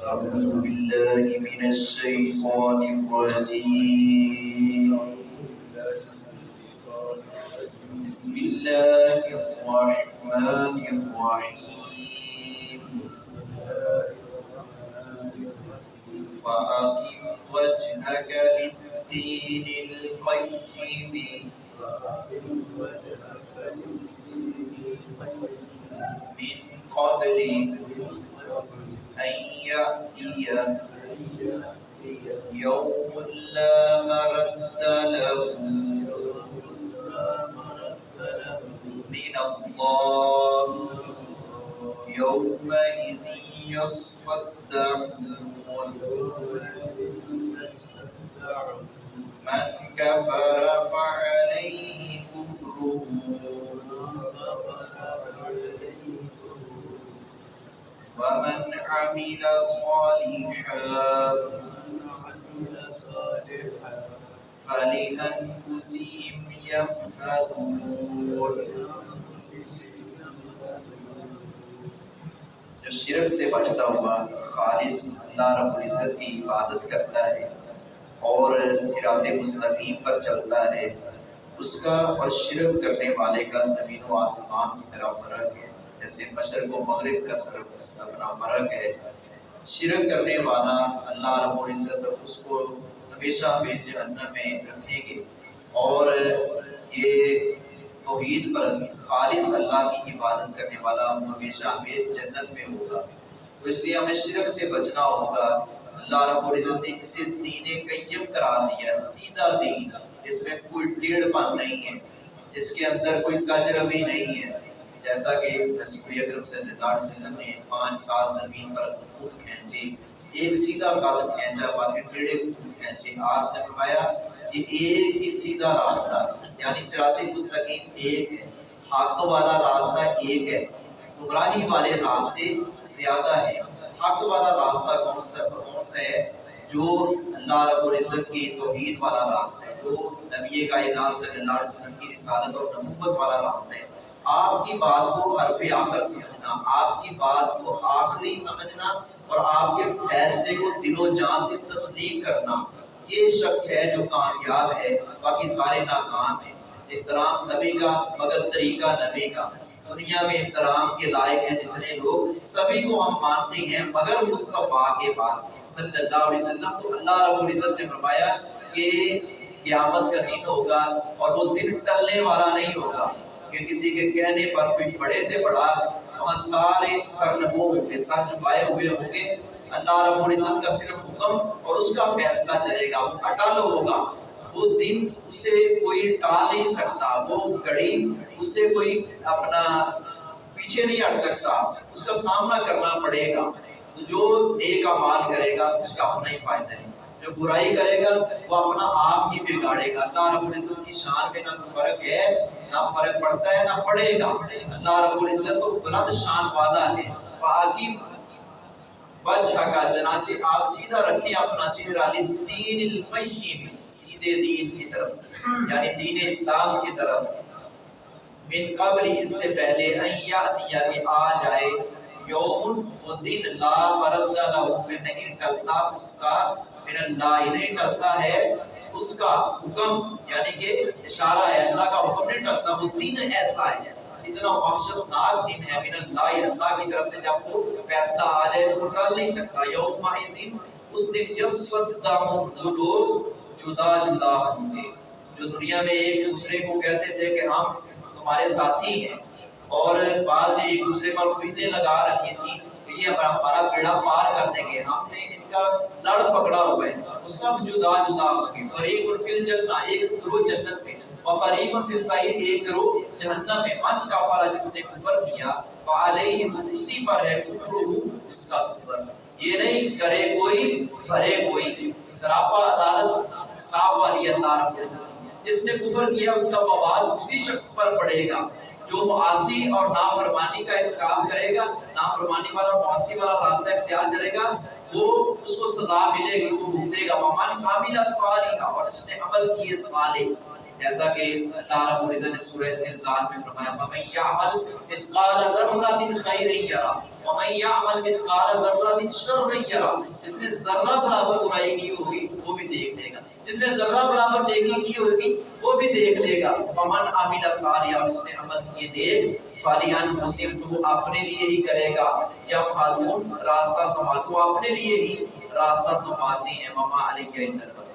أعوذ بالله من الشيطان الرجيم. بسم الله الرحمن الرحيم. فأقم وجهك للدين القيم من قبل أن يأتي يوم لا مرد له من الله يومئذ يصدعون من كفر فعليه كفره ومن عمل صالحا فلأنفسهم يمهدون. جو شرک سے بچتا ہوا خالص اللہ رب العزت کی عبادت کرتا ہے اور صراط مستقیم پر چلتا ہے، اس کا اور شرک کرنے والے کا زمین و آسمان کی طرح فرق ہے، جیسے مشرق و مغرب کا اپنا فرق ہے۔ شرک کرنے والا اللہ رب العزت اس کو ہمیشہ جہنم میں رکھیں گے، اور یہ توحید پرست خالص اللہ کی عبادت کرنے والا ہمیشہ جنت میں ہوگا۔ تو اس لیے ہمیں شرک سے بچنا ہوگا۔ اللہ رب العزت نے اسے دین قیم قرار دیا، سیدھا دین، جس میں کوئی ٹیڑھ پن نہیں ہے، جس کے اندر کوئی کجروی نہیں ہے، جیسا کہ رسول اکرم صلی اللہ علیہ وسلم نے 5 سال زمین پر خود کھینچے، ایک سیدھا قدم کھینچا، باقی ٹیڑھے خود کھینچے۔ آپ نے فرمایا کہ ایک ہی سیدھا راستہ، یعنی صراط مستقیم ایک ہے، حق والا راستہ ایک ہے، گمراہی والے راستے زیادہ ہیں۔ حق والا راستہ کون سا ہے؟ جو اللہ رب العزت کی توحید والا راستہ ہے، جو نبی کائنات صلی اللہ علیہ وسلم کی رسالت اور نبوت والا راستہ ہے۔ آپ کی بات کو حرف آخر سمجھنا، آپ کی بات کو آخری سمجھنا، اور آپ کے فیصلے کو دل و جان سے تسلیم کرنا، یہ شخص ہے جو کامیاب ہے، باقی سارے ناکام ہیں۔ احترام سبھی کا مگر طریقہ نبی کا۔ دنیا میں احترام کے لائق ہیں جتنے لوگ، سبھی کو ہم مانتے ہیں مگر مصطفیٰ کے بعد صلی اللہ علیہ وسلم۔ تو اللہ رب العزت نے فرمایا کہ قیامت کا دن ہوگا اور وہ دن ٹلنے والا نہیں ہوگا کہ کسی کے کہنے پر کوئی بڑے سے بڑا، وہاں سارے سر نبو کے سر جھکائے ہوئے ہوں گے۔ اللہ رب العزت کا صرف حکم اور اس کا فیصلہ چلے گا، وہ اٹل ہوگا۔ وہ دن اسے کوئی ٹال نہیں سکتا، وہ گھڑی اس سے کوئی اپنا پیچھے نہیں ہٹ سکتا، اس کا سامنا کرنا پڑے گا۔ تو جو نیک اعمال کرے گا اس کا اپنا ہی فائدہ ہے، جو برائی کرے گا وہ اپنا آپ ہی بگاڑے گا۔ اللہ رب العزت کی شان میں نہ فرق ہے، نہ فرق پڑتا ہے، نہ پڑے گا۔ اللہ رب العزت تو بلند شان والا ہے۔ فاقم وجہ کا، چنانچہ آپ سیدھا رکھیں اپنا چہرہ، للدین القیم، سیدھے دین کی طرف، یعنی دین اسلام کی طرف۔ من قبل، اس سے پہلے، ان یاتی، کہ آ جائے، یوم، وہ دن، لا مرد لہ، نہیں ٹلتا اس کا، من اللہ، نہیں ٹلتا ہے اس کا حکم، یعنی کہ اشارہ ہے اللہ کا حکم نہیں ٹلتا، وہ دن ایسا ہے، اتنا وحشتناک دن ہے، من اللہ، اللہ کی طرف سے جب وہ فیصلہ آ جائے تو وہ ٹل نہیں سکتا۔ یومئذ، اس دن، یصدعون، وہ لوگ جدا جدا ہوں گے، جو دنیا میں ایک دوسرے کو کہتے تھے کہ ہم تمہارے ساتھی ہیں، اور بعد میں ایک دوسرے پر امیدیں لگا رکھی تھی کہ یہ ہمارا بیڑا پار کر دیں گے، ہم نے ان کا لڑ پکڑا ہوا ہے، وہ سب جدا جدا ہوں گے۔ فریق فی الجنہ، ایک گروہ جنت میں، وفریق فی السعیر، ایک گروہ جہنم میں۔ من کفر، جس نے کفر کیا، فعلیہ، اسی پر ہے کفرہ، اس کا کفر، یہ نہیں کرے کوئی بھرے کوئی، سراپا عدالت صاف والی اللہ رب العزت۔ جس نے کفر کیا اس کا وبال اسی شخص پر پڑے گا جو معاصی اور نافرمانی کا ارتکاب کرے گا، نافرمانی والا معاصی والا راستہ اختیار کرے گا، وہ اس کو سزا ملے گی، وہ بھگتے گا۔ ومن عمل صالحا، اور جس نے عمل کیے صالح، جیسا کہ اللہ رب العزت نے سورہ زلزال میں فرمایا وَمَن يَعْمَلْ مِثْقَالَ ذَرَّةٍ خَيْرًا يَرَهُ وَمَن يَعْمَلْ مِثْقَالَ ذَرَّةٍ شَرًّا يَرَهُ، جس نے ذرہ برابر برائی کی ہوگی وہ بھی دیکھ لے گا، جس نے ذرہ برابر نیکی کی ہوگی وہ بھی دیکھ لے گا۔ وَمَنْ عَمِلَ صَالِحًا، جس نے عمل کیے نیک، فَلِأَنفُسِهِمْ، تو اپنے لیے ہی کرے گا، یا راستہ سنبھال، تو اپنے لیے ہی راستہ سنبھالتے ہیں، وَمَا عَلَيْكَ إِلَّا الْبَلَاغُ۔